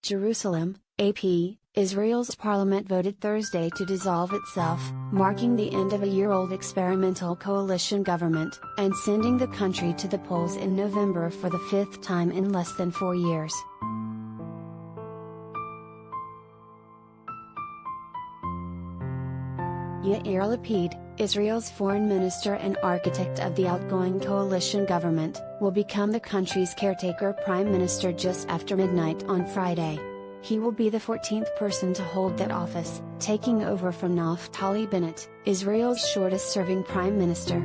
Jerusalem, AP, Israel's parliament voted Thursday to dissolve itself, marking the end of a year-old experimental coalition government, and sending the country to the polls in November for the fifth time in less than 4 years. Yair Lapid, Israel's foreign minister and architect of the outgoing coalition government, will become the country's caretaker prime minister just after midnight on Friday. He will be the 14th person to hold that office, taking over from Naftali Bennett, Israel's shortest-serving prime minister.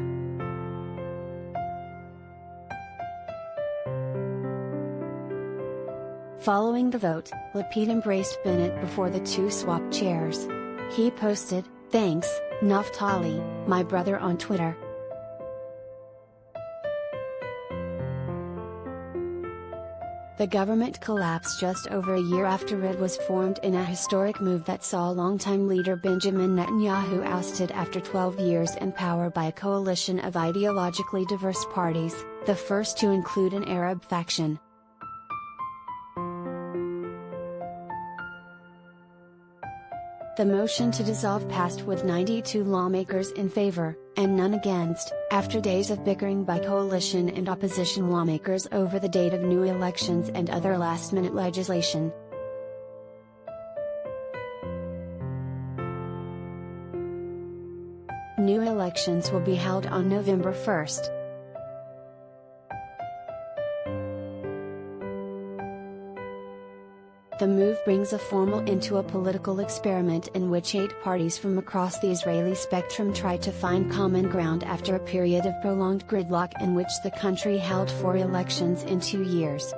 Following the vote, Lapid embraced Bennett before the two swapped chairs. He posted, "Thanks, Naftali, my brother," on Twitter. The government collapsed just over a year after it was formed in a historic move that saw longtime leader Benjamin Netanyahu ousted after 12 years in power by a coalition of ideologically diverse parties, the first to include an Arab faction. The motion to dissolve passed with 92 lawmakers in favor, and none against, after days of bickering by coalition and opposition lawmakers over the date of new elections and other last-minute legislation. New elections will be held on November 1st. The move brings a formal end to a political experiment in which 8 parties from across the Israeli spectrum tried to find common ground after a period of prolonged gridlock in which the country held 4 elections in 2 years.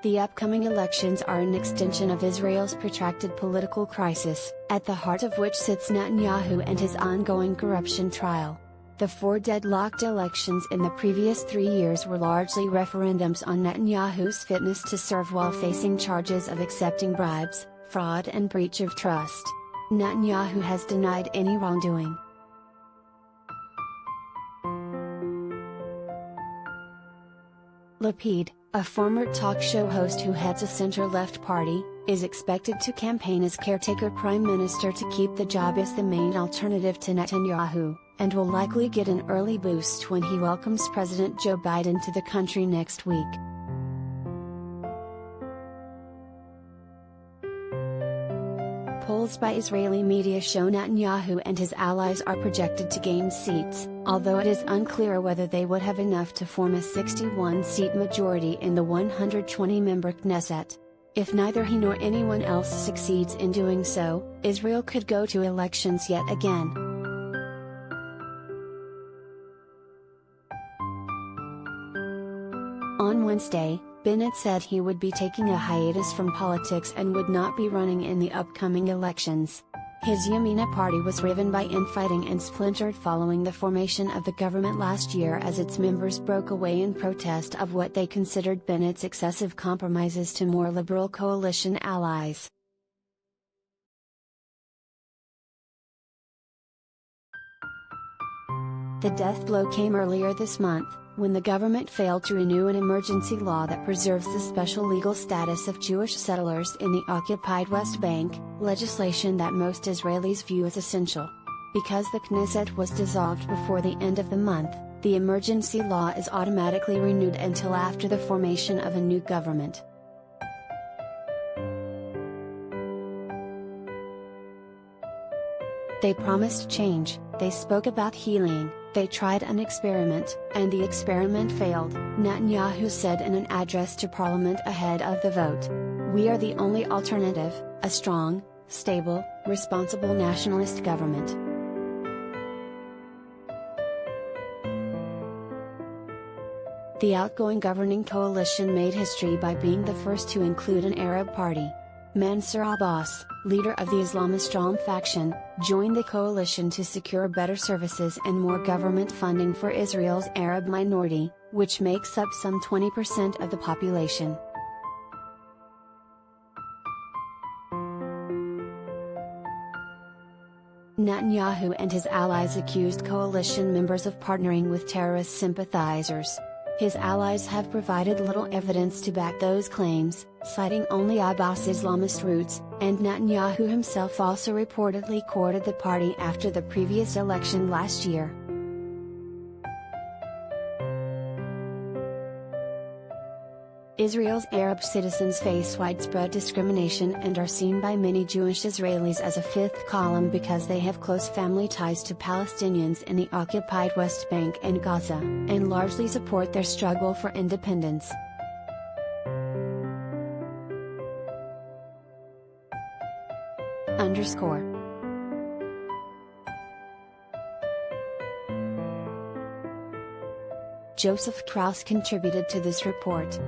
The upcoming elections are an extension of Israel's protracted political crisis, at the heart of which sits Netanyahu and his ongoing corruption trial. The 4 deadlocked elections in the previous 3 years were largely referendums on Netanyahu's fitness to serve while facing charges of accepting bribes, fraud and breach of trust. Netanyahu has denied any wrongdoing. Lapid, a former talk show host who heads a center-left party, is expected to campaign as caretaker prime minister to keep the job as the main alternative to Netanyahu, and will likely get an early boost when he welcomes President Joe Biden to the country next week. Polls by Israeli media show Netanyahu and his allies are projected to gain seats, although it is unclear whether they would have enough to form a 61-seat majority in the 120-member Knesset. If neither he nor anyone else succeeds in doing so, Israel could go to elections yet again. On Wednesday, Bennett said he would be taking a hiatus from politics and would not be running in the upcoming elections. His Yamina party was riven by infighting and splintered following the formation of the government last year as its members broke away in protest of what they considered Bennett's excessive compromises to more liberal coalition allies. The death blow came earlier this month, when the government failed to renew an emergency law that preserves the special legal status of Jewish settlers in the occupied West Bank, legislation that most Israelis view as essential. Because the Knesset was dissolved before the end of the month, the emergency law is automatically renewed until after the formation of a new government. They promised change, they spoke about healing, they tried an experiment, and the experiment failed, Netanyahu said in an address to parliament ahead of the vote. We are the only alternative, a strong, stable, responsible nationalist government. The outgoing governing coalition made history by being the first to include an Arab party. Mansour Abbas, leader of the Islamist Jam faction, joined the coalition to secure better services and more government funding for Israel's Arab minority, which makes up some 20% of the population. Netanyahu and his allies accused coalition members of partnering with terrorist sympathizers. His allies have provided little evidence to back those claims, citing only Abbas' Islamist roots, and Netanyahu himself also reportedly courted the party after the previous election last year. Israel's Arab citizens face widespread discrimination and are seen by many Jewish Israelis as a fifth column because they have close family ties to Palestinians in the occupied West Bank and Gaza, and largely support their struggle for independence. Joseph Krauss contributed to this report.